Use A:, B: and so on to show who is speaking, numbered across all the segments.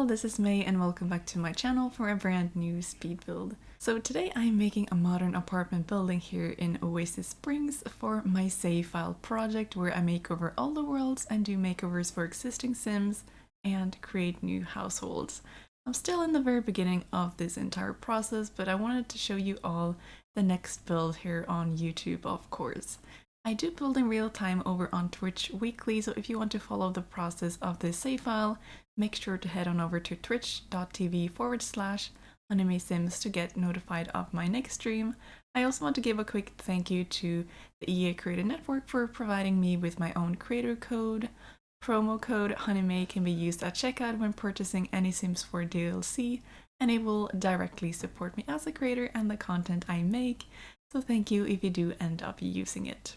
A: this is May and welcome back to my channel for a brand new speed build. So today I'm making a modern apartment building here in Oasis Springs for my save file project where I make over all the worlds and do makeovers for existing sims and create new households. I'm still in the very beginning of this entire process, but I wanted to show you all the next build here on YouTube, of course. I do build in real time over on Twitch weekly, so if you want to follow the process of this save file, make sure to head on over to twitch.tv/honeymaysims to get notified of my next stream. I also want to give a quick thank you to the EA Creator Network for providing me with my own creator code. Promo code HoneyMay can be used at checkout when purchasing any Sims 4 DLC, and it will directly support me as a creator and the content I make, so thank you if you do end up using it.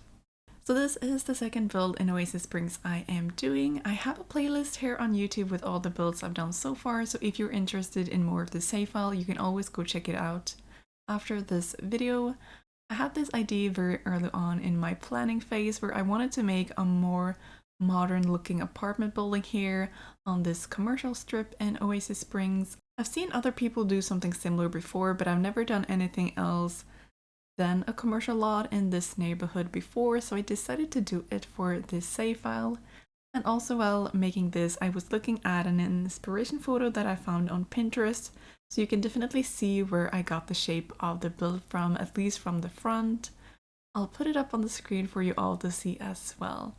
A: So this is the second build in Oasis Springs I am doing. I have a playlist here on YouTube with all the builds I've done so far, so if you're interested in more of the save file, you can always go check it out after this video. I had this idea very early on in my planning phase where I wanted to make a more modern looking apartment building here on this commercial strip in Oasis Springs. I've seen other people do something similar before, but I've never done anything else than a commercial lot in this neighborhood before, so I decided to do it for this save file. And also while making this, I was looking at an inspiration photo that I found on Pinterest, so you can definitely see where I got the shape of the build from, at least from the front. I'll put it up on the screen for you all to see as well.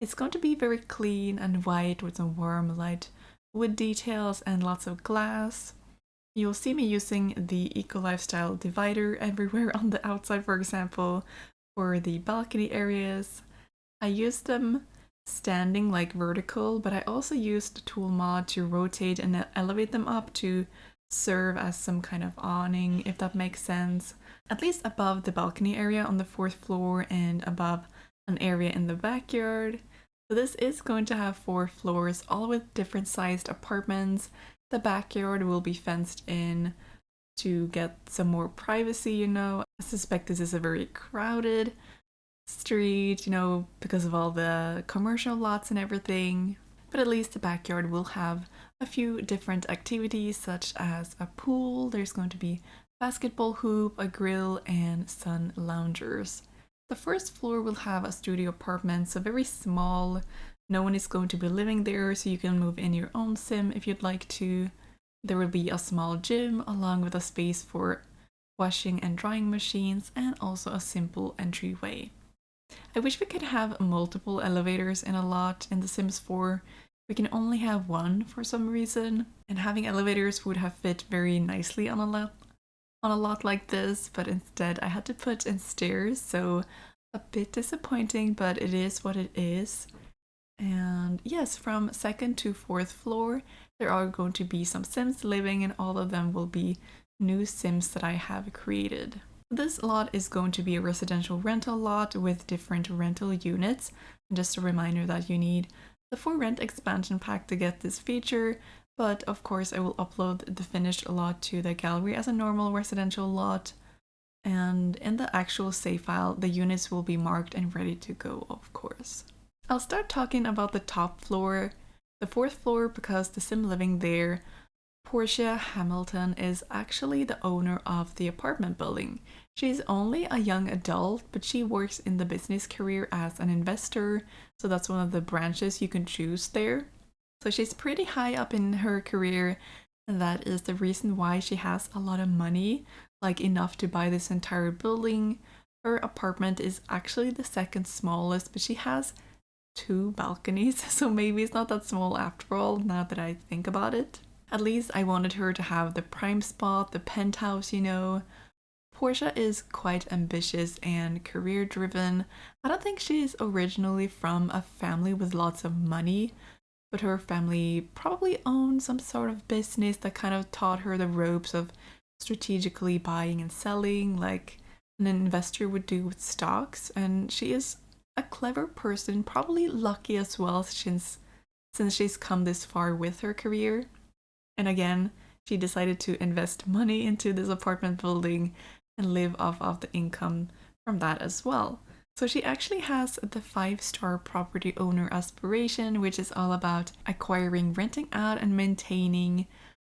A: It's going to be very clean and white with some warm light wood details and lots of glass. You'll see me using the Eco Lifestyle divider everywhere on the outside, for example, for the balcony areas. I used them standing like vertical, but I also used the tool mod to rotate and elevate them up to serve as some kind of awning, if that makes sense. At least above the balcony area on the 4th floor and above an area in the backyard. So this is going to have 4 floors, all with different sized apartments. The backyard will be fenced in to get some more privacy, you know. I suspect this is a very crowded street, you know, because of all the commercial lots and everything. But at least the backyard will have a few different activities such as a pool, there's going to be basketball hoop, a grill, and sun loungers. The first floor will have a studio apartment, so very small. No one is going to be living there, so you can move in your own sim if you'd like to. There will be a small gym along with a space for washing and drying machines and also a simple entryway. I wish we could have multiple elevators in a lot in The Sims 4. We can only have one for some reason, and having elevators would have fit very nicely on a lot like this, but instead I had to put in stairs, so a bit disappointing, but it is what it is. And yes, from 2nd to 4th floor, there are going to be some Sims living, and all of them will be new Sims that I have created. This lot is going to be a residential rental lot with different rental units. And just a reminder that you need the For Rent expansion pack to get this feature, but of course I will upload the finished lot to the gallery as a normal residential lot. And in the actual save file, the units will be marked and ready to go, of course. I'll start talking about the top floor, the 4th floor, because the sim living there, Portia Hamilton, is actually the owner of the apartment building. She's only a young adult, but she works in the business career as an investor, so that's one of the branches you can choose there. So she's pretty high up in her career, and that is the reason why she has a lot of money, like enough to buy this entire building. Her apartment is actually the 2nd smallest, but she has 2 balconies, so maybe it's not that small after all, now that I think about it. At least I wanted her to have the prime spot, the penthouse, you know. Portia is quite ambitious and career driven. I don't think she's originally from a family with lots of money, but her family probably owned some sort of business that kind of taught her the ropes of strategically buying and selling, like an investor would do with stocks, and she is a clever person, probably lucky as well since she's come this far with her career. And again, she decided to invest money into this apartment building and live off of the income from that as well. So she actually has the 5-star property owner aspiration, which is all about acquiring, renting out, and maintaining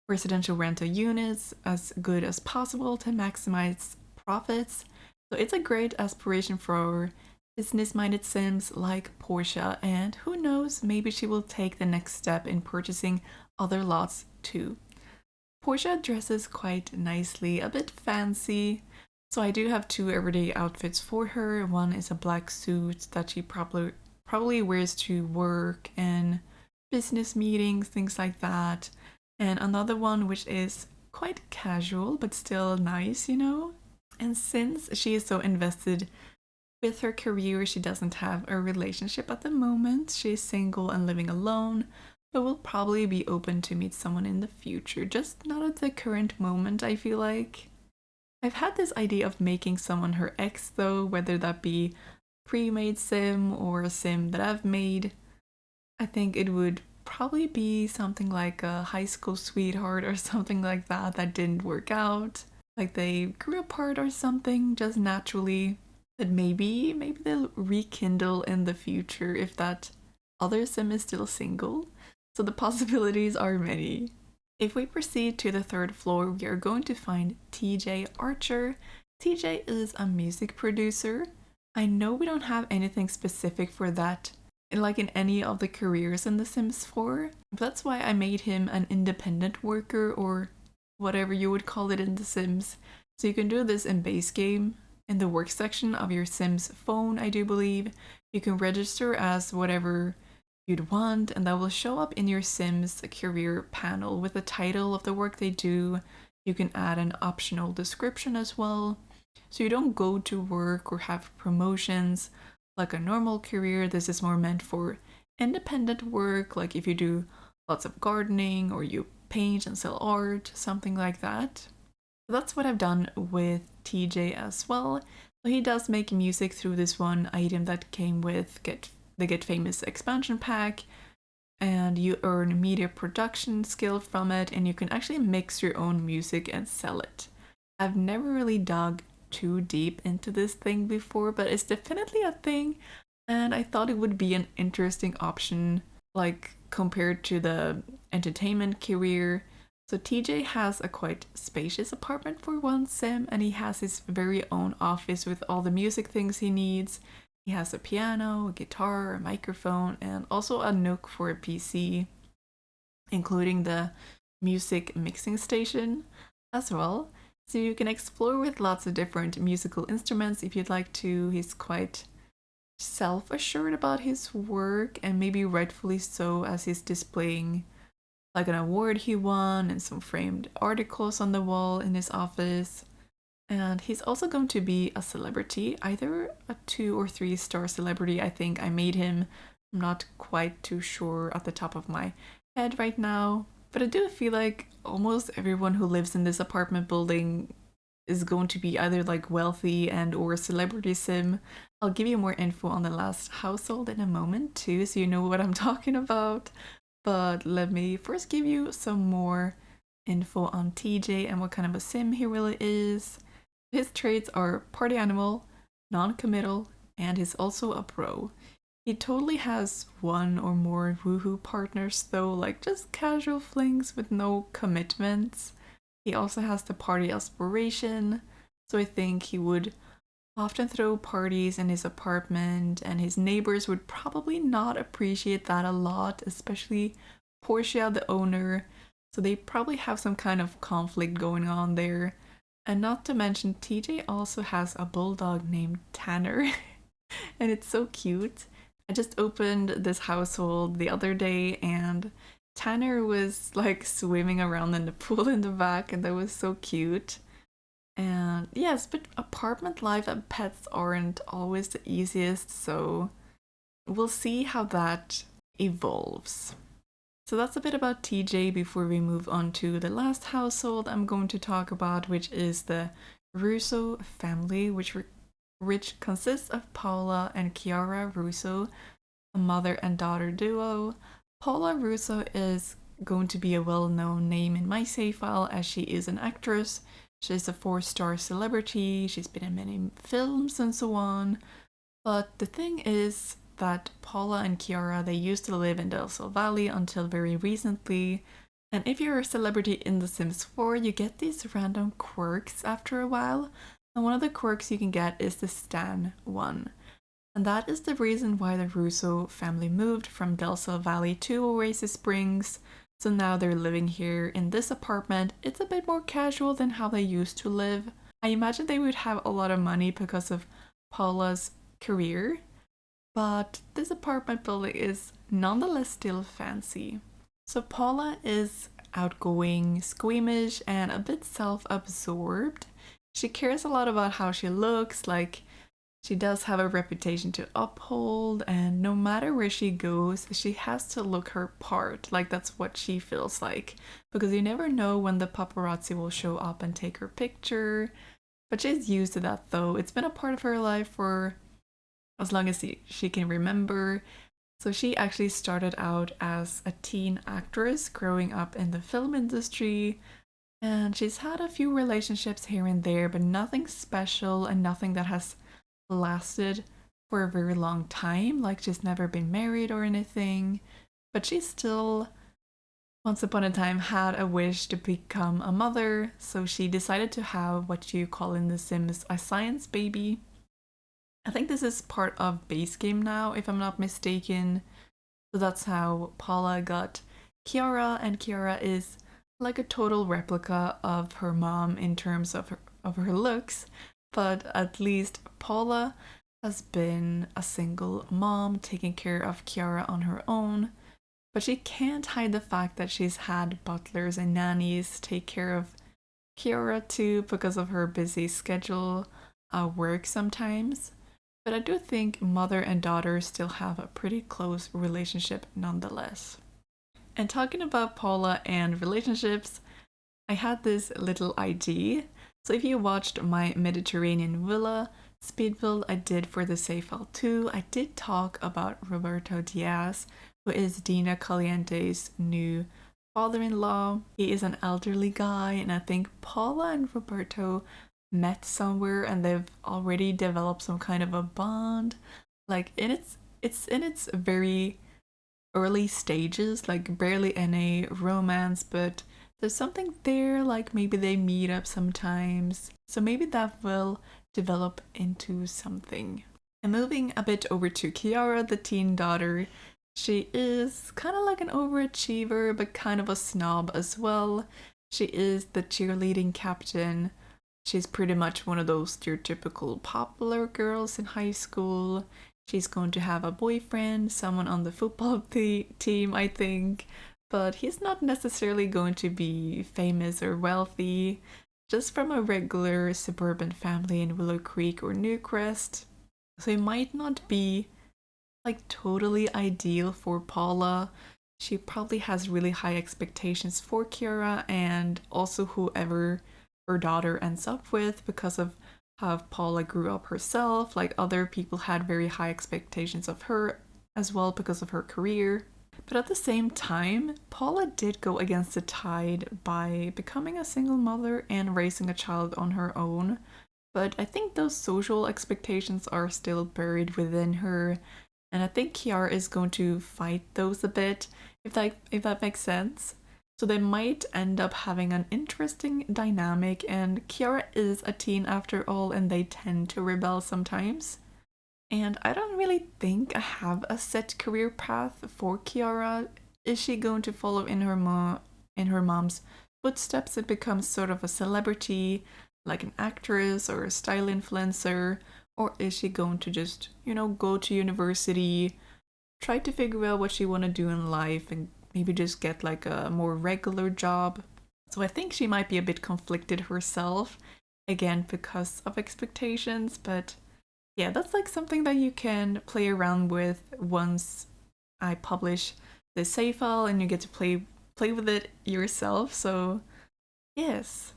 A: residential rental units as good as possible to maximize profits. So it's a great aspiration for business-minded Sims like Portia, and who knows, maybe she will take the next step in purchasing other lots too. Portia dresses quite nicely, a bit fancy. So I do have 2 everyday outfits for her. One is a black suit that she probably wears to work and business meetings, things like that. And another one which is quite casual but still nice, you know? And since she is so invested with her career, she doesn't have a relationship at the moment. She's single and living alone, but will probably be open to meet someone in the future, just not at the current moment, I feel like. I've had this idea of making someone her ex though, whether that be pre-made sim or a sim that I've made. I think it would probably be something like a high school sweetheart or something like that didn't work out. Like they grew apart or something just naturally. That maybe they'll rekindle in the future if that other sim is still single. So the possibilities are many. If we proceed to the 3rd floor, we are going to find TJ Archer. TJ is a music producer. I know we don't have anything specific for that, like in any of the careers in The Sims 4. That's why I made him an independent worker, or whatever you would call it in The Sims. So you can do this in base game, in the work section of your Sims phone, I do believe. You can register as whatever you'd want, and that will show up in your Sims career panel with the title of the work they do. You can add an optional description as well. So you don't go to work or have promotions like a normal career. This is more meant for independent work, like if you do lots of gardening or you paint and sell art, something like that. That's what I've done with TJ as well. So he does make music through this one item that came with the Get Famous expansion pack, and you earn media production skill from it, and you can actually mix your own music and sell it. I've never really dug too deep into this thing before, but it's definitely a thing, and I thought it would be an interesting option, like compared to the entertainment career. So TJ has a quite spacious apartment for one sim, and he has his very own office with all the music things he needs. He has a piano, a guitar, a microphone, and also a nook for a PC, including the music mixing station as well. So you can explore with lots of different musical instruments if you'd like to. He's quite self-assured about his work, and maybe rightfully so, as he's displaying like an award he won and some framed articles on the wall in his office. And he's also going to be a celebrity, either a 2 or 3-star celebrity. I think I made him. I'm not quite too sure at the top of my head right now, but I do feel like almost everyone who lives in this apartment building is going to be either like wealthy and or a celebrity sim. I'll give you more info on the last household in a moment too, so you know what I'm talking about. But let me first give you some more info on TJ and what kind of a sim he really is. His traits are party animal, non-committal, and he's also a pro. He totally has 1 or more woohoo partners though, like just casual flings with no commitments. He also has the party aspiration, so I think he would often throw parties in his apartment, and his neighbors would probably not appreciate that a lot, especially Portia, the owner. So they probably have some kind of conflict going on there. And not to mention, TJ also has a bulldog named Tanner, and it's so cute. I just opened this household the other day, and Tanner was like swimming around in the pool in the back, and that was so cute. And yes, but apartment life and pets aren't always the easiest, so we'll see how that evolves. So that's a bit about TJ before we move on to the last household I'm going to talk about, which is the Russo family, which consists of Paula and Chiara Russo, a mother and daughter duo. Paula Russo is going to be a well-known name in my save file, as she is an actress. She's a 4-star celebrity, she's been in many films and so on. But the thing is that Paula and Kiara, they used to live in Del Sol Valley until very recently. And if you're a celebrity in The Sims 4, you get these random quirks after a while. And one of the quirks you can get is the Stan one. And that is the reason why the Russo family moved from Del Sol Valley to Oasis Springs. So now they're living here in this apartment. It's a bit more casual than how they used to live. I imagine they would have a lot of money because of Paula's career, but this apartment building is nonetheless still fancy. So Paula is outgoing, squeamish, and a bit self-absorbed. She cares a lot about how she looks, like she does have a reputation to uphold, and no matter where she goes, she has to look her part, like that's what she feels like. Because you never know when the paparazzi will show up and take her picture. But she's used to that though. It's been a part of her life for as long as she can remember. So she actually started out as a teen actress growing up in the film industry, and she's had a few relationships here and there, but nothing special and nothing that has lasted for a very long time. Like she's never been married or anything, but she still once upon a time had a wish to become a mother, so she decided to have what you call in The Sims a science baby. I think this is part of base game now, if I'm not mistaken. So that's how Paula got Kiara, and Kiara is like a total replica of her mom in terms of her looks, but at least Paula has been a single mom taking care of Kiara on her own. But she can't hide the fact that she's had butlers and nannies take care of Kiara too because of her busy schedule at work sometimes. But I do think mother and daughter still have a pretty close relationship nonetheless. And talking about Paula and relationships, I had this little idea. So if you watched my Mediterranean villa speed build I did for the Seyfel 2, I did talk about Roberto Diaz, who is Dina Caliente's new father-in-law. He is an elderly guy, and I think Paula and Roberto met somewhere and they've already developed some kind of a bond. Like it's in its very early stages, like barely any romance, but there's something there, like maybe they meet up sometimes. So maybe that will develop into something. And moving a bit over to Kiara, the teen daughter, she is kind of like an overachiever, but kind of a snob as well. She is the cheerleading captain. She's pretty much one of those stereotypical popular girls in high school. She's going to have a boyfriend, someone on the football team, I think, but he's not necessarily going to be famous or wealthy, just from a regular suburban family in Willow Creek or Newcrest. So he might not be like totally ideal for Paula. She probably has really high expectations for Kiara and also whoever her daughter ends up with because of how Paula grew up herself. Like other people had very high expectations of her as well because of her career. But at the same time, Paula did go against the tide by becoming a single mother and raising a child on her own. But I think those social expectations are still buried within her, and I think Kiara is going to fight those a bit, if that makes sense. So they might end up having an interesting dynamic, and Kiara is a teen after all, and they tend to rebel sometimes. And I don't really think I have a set career path for Kiara. Is she going to follow in her mom's footsteps and become sort of a celebrity, like an actress or a style influencer? Or is she going to just, go to university, try to figure out what she want to do in life, and maybe just get like a more regular job? So I think she might be a bit conflicted herself, again, because of expectations, but yeah, that's like something that you can play around with once I publish the save file and you get to play with it yourself. So yes.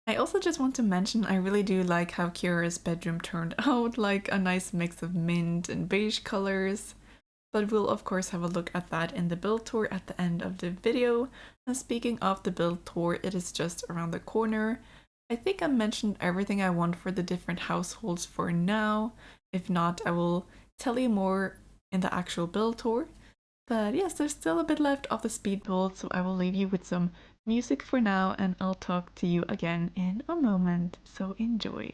A: I also just want to mention I really do like how Kiara's bedroom turned out, like a nice mix of mint and beige colors. But we'll of course have a look at that in the build tour at the end of the video. And speaking of the build tour, it is just around the corner. I think I mentioned everything I want for the different households for now. If not, I will tell you more in the actual build tour. But yes, there's still a bit left of the speed build, so I will leave you with some music for now, and I'll talk to you again in a moment. So enjoy.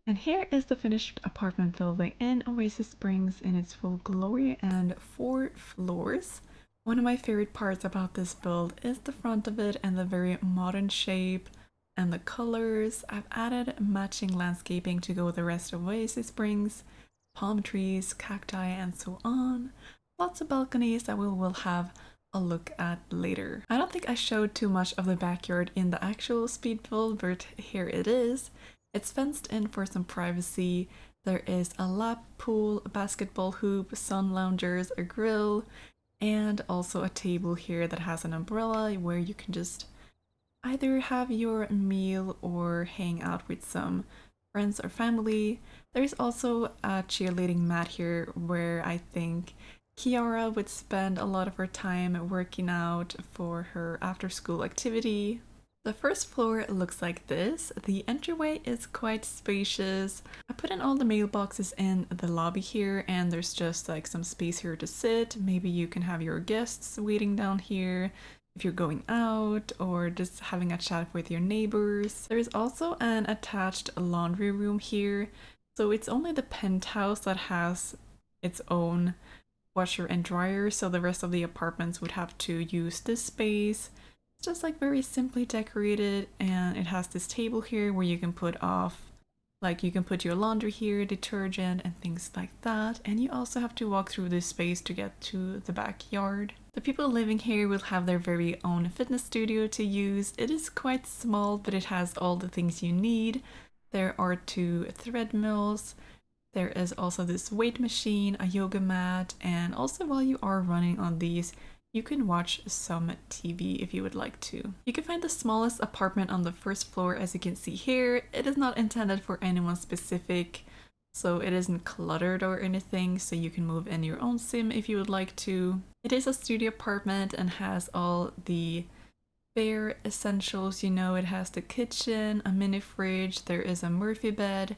A: And here is the finished apartment building in Oasis Springs in its full glory and 4 floors. One of my favorite parts about this build is the front of it and the very modern shape and the colors. I've added matching landscaping to go with the rest of Oasis Springs, palm trees, cacti, and so on. Lots of balconies that we will have a look at later. I don't think I showed too much of the backyard in the actual speed build, but here it is. It's fenced in for some privacy. There is a lap pool, a basketball hoop, sun loungers, a grill, and also a table here that has an umbrella where you can just either have your meal or hang out with some friends or family. There's also a cheerleading mat here where I think Kiara would spend a lot of her time working out for her after school activity. The first floor looks like this. The entryway is quite spacious. I put in all the mailboxes in the lobby here, and there's just like some space here to sit. Maybe you can have your guests waiting down here if you're going out or just having a chat with your neighbors. There is also an attached laundry room here. So it's only the penthouse that has its own washer and dryer, so the rest of the apartments would have to use this space. Just like very simply decorated, and it has this table here where you can put off, like you can put your laundry here, detergent and things like that, and you also have to walk through this space to get to the backyard. The people living here will have their very own fitness studio to use. It is quite small, but it has all the things you need. There are 2 treadmills. There is also this weight machine, a yoga mat, and also while you are running on these, you can watch some TV if you would like to. You can find the smallest apartment on the first floor, as you can see here. It is not intended for anyone specific, so it isn't cluttered or anything, so you can move in your own sim if you would like to. It is a studio apartment and has all the bare essentials, you know. It has the kitchen, a mini fridge, there is a Murphy bed,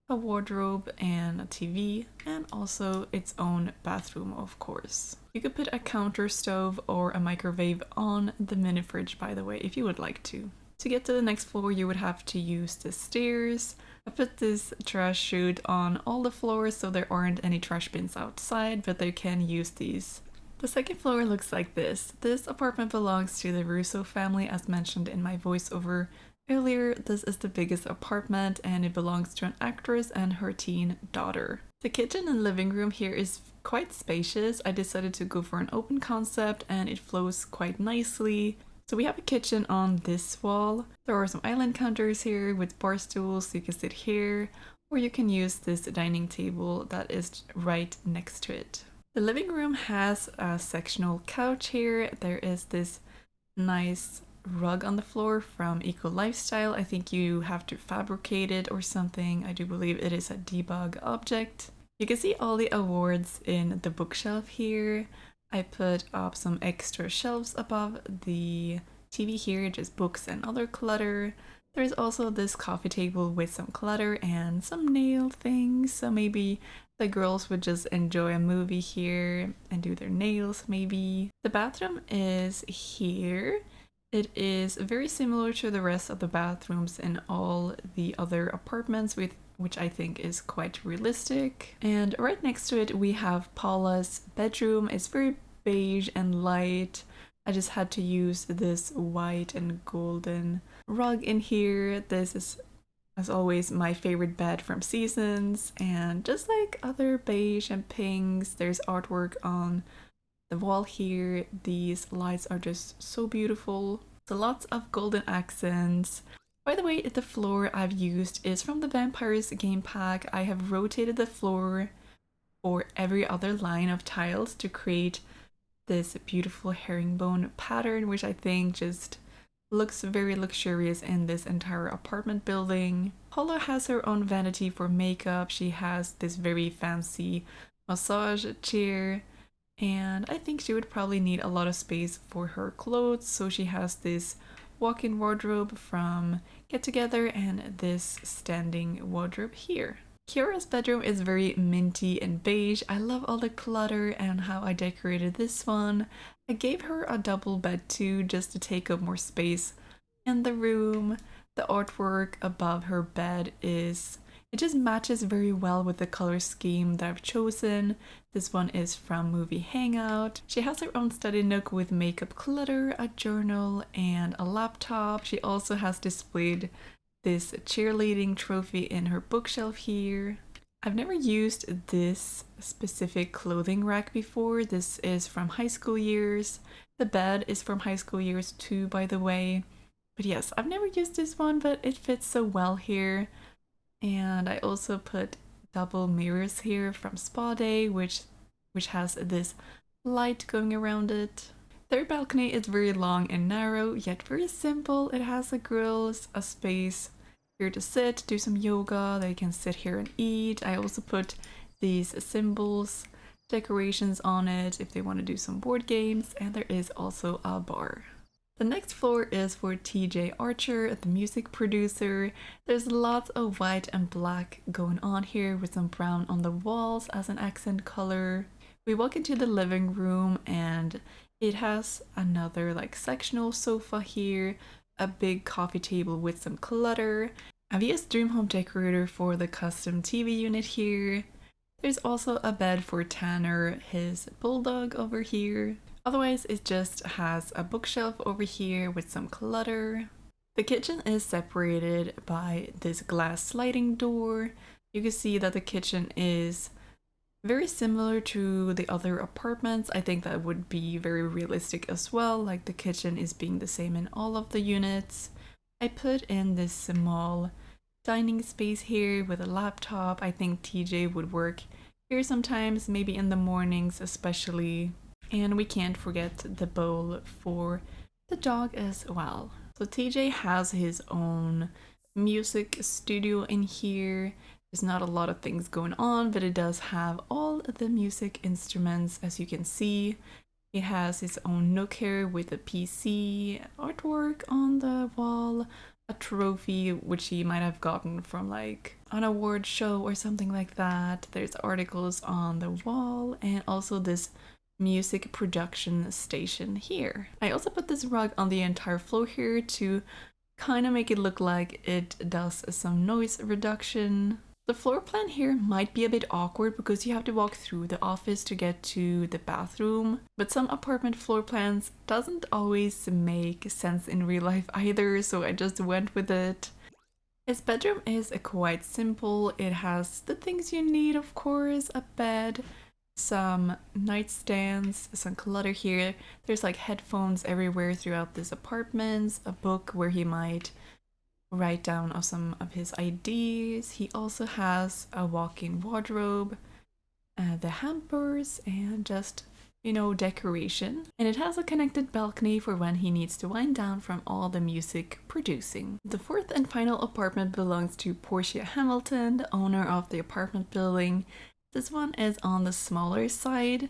A: a wardrobe and a TV, and also its own bathroom, of course. You could put a counter stove or a microwave on the mini fridge, by the way, if you would like to. To get to the next floor, you would have to use the stairs. I put this trash chute on all the floors so there aren't any trash bins outside, but they can use these. The second floor looks like this. This apartment belongs to the Russo family, as mentioned in my voiceover earlier. This is the biggest apartment and it belongs to an actress and her teen daughter. The kitchen and living room here is quite spacious. I decided to go for an open concept and it flows quite nicely. So we have a kitchen on this wall. There are some island counters here with bar stools, so you can sit here, or you can use this dining table that is right next to it. The living room has a sectional couch here. There is this nice rug on the floor from Eco Lifestyle. I think you have to fabricate it or something. I do believe it is a debug object. You can see all the awards in the bookshelf here. I put up some extra shelves above the TV here, just books and other clutter. There's also this coffee table with some clutter and some nail things, so maybe the girls would just enjoy a movie here and do their nails maybe. The bathroom is here. It is very similar to the rest of the bathrooms in all the other apartments, with which I think is quite realistic. And right next to it we have Paula's bedroom. It's very beige and light. I just had to use this white and golden rug in here. This is, as always, my favorite bed from Seasons, and just like other beige and pinks, there's artwork on the wall here. These lights are just so beautiful. So lots of golden accents. By the way, the floor I've used is from the Vampires game pack. I have rotated the floor for every other line of tiles to create this beautiful herringbone pattern, which I think just looks very luxurious in this entire apartment building. Paula has her own vanity for makeup. She has this very fancy massage chair, and I think she would probably need a lot of space for her clothes, so she has this walk-in wardrobe from Get Together and this standing wardrobe here. Kiara's bedroom is very minty and beige. I love all the clutter and how I decorated this one. I gave her a double bed too, just to take up more space in the room. The artwork above her bed it just matches very well with the color scheme that I've chosen. This one is from Movie Hangout. She has her own study nook with makeup clutter, a journal, and a laptop. She also has displayed this cheerleading trophy in her bookshelf here. I've never used this specific clothing rack before. This is from high school years. The bed is from high school years too, by the way. But yes, I've never used this one, but it fits so well here. And I also put double mirrors here from Spa Day, which has this light going around it. Their balcony is very long and narrow, yet very simple. It has a grill, a space here to sit, do some yoga. They can sit here and eat. I also put these symbols, decorations on it if they want to do some board games, and there is also a bar. The next floor is for TJ Archer, the music producer. There's lots of white and black going on here with some brown on the walls as an accent color. We walk into the living room and it has another like sectional sofa here, a big coffee table with some clutter. I've used Dream Home Decorator for the custom TV unit here. There's also a bed for Tanner, his bulldog, over here. Otherwise, it just has a bookshelf over here with some clutter. The kitchen is separated by this glass sliding door. You can see that the kitchen is very similar to the other apartments. I think that would be very realistic as well, like the kitchen is being the same in all of the units. I put in this small dining space here with a laptop. I think TJ would work here sometimes, maybe in the mornings especially. And we can't forget the bowl for the dog as well. So TJ has his own music studio in here. There's not a lot of things going on, but it does have all the music instruments, as you can see. It has his own nook here with a PC, artwork on the wall, a trophy which he might have gotten from like an award show or something like that. There's articles on the wall and also this music production station here. I also put this rug on the entire floor here to kind of make it look like it does some noise reduction. The floor plan here might be a bit awkward because you have to walk through the office to get to the bathroom, but some apartment floor plans doesn't always make sense in real life either, so I just went with it. His bedroom is quite simple. It has the things you need, of course, a bed, some nightstands, some clutter here. There's like headphones everywhere throughout this apartment, a book where he might write down some of his ideas. He also has a walk-in wardrobe, the hampers, and just, you know, decoration. And it has a connected balcony for when he needs to wind down from all the music producing. The fourth and final apartment belongs to Portia Hamilton, the owner of the apartment building. This one is on the smaller side.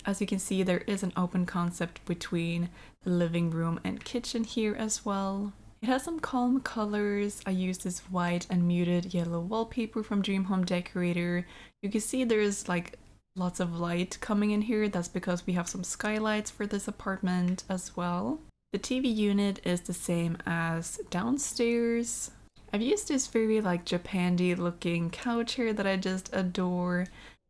A: As you can see, there is an open concept between the living room and kitchen here as well. It has some calm colors. I used this white and muted yellow wallpaper from Dream Home Decorator. You can see there's like lots of light coming in here. That's because we have some skylights for this apartment as well. The TV unit is the same as downstairs. I've used this very like Japandi looking couch here that I just adore,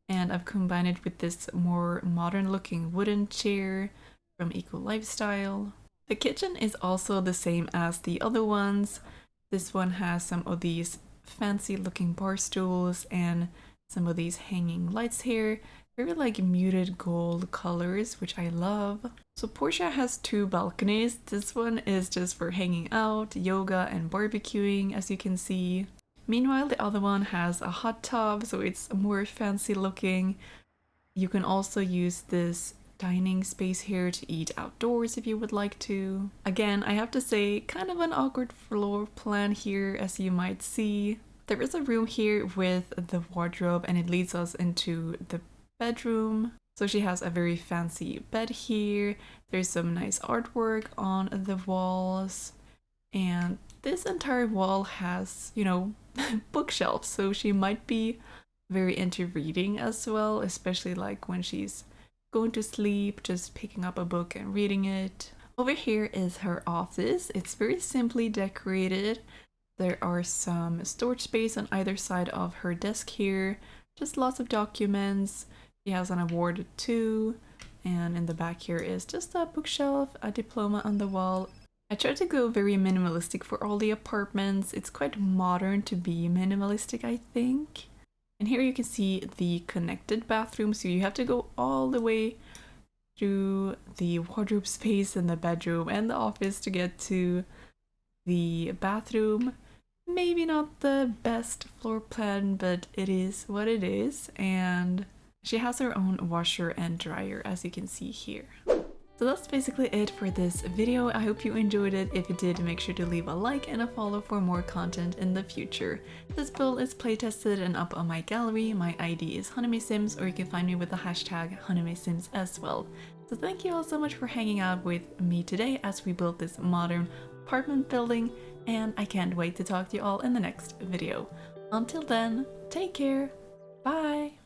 A: and I've combined it with this more modern looking wooden chair from Eco Lifestyle. The kitchen is also the same as the other ones. This one has some of these fancy looking bar stools and some of these hanging lights here. Very like muted gold colors, which I love. So Portia has two balconies. This one is just for hanging out, yoga, and barbecuing, as you can see. Meanwhile, the other one has a hot tub, so it's more fancy looking. You can also use this dining space here to eat outdoors if you would like to. Again, I have to say, kind of an awkward floor plan here, as you might see. There is a room here with the wardrobe, and it leads us into the bedroom. So she has a very fancy bed here. There's some nice artwork on the walls, and this entire wall has, you know, bookshelves, so she might be very into reading as well, especially like when she's going to sleep, just picking up a book and reading it. Over here is her office. It's very simply decorated. There are some storage space on either side of her desk here, just lots of documents. She has an award too, and in the back here is just a bookshelf, a diploma on the wall. I tried to go very minimalistic for all the apartments. It's quite modern to be minimalistic, I think. And here you can see the connected bathroom, so you have to go all the way through the wardrobe space and the bedroom and the office to get to the bathroom. Maybe not the best floor plan, but it is what it is, and she has her own washer and dryer, as you can see here. So that's basically it for this video. I hope you enjoyed it. If you did, make sure to leave a like and a follow for more content in the future. This build is playtested and up on my gallery. My ID is honeymaysims, or you can find me with the hashtag honeymaysims as well. So thank you all so much for hanging out with me today as we build this modern apartment building, and I can't wait to talk to you all in the next video. Until then, take care, bye!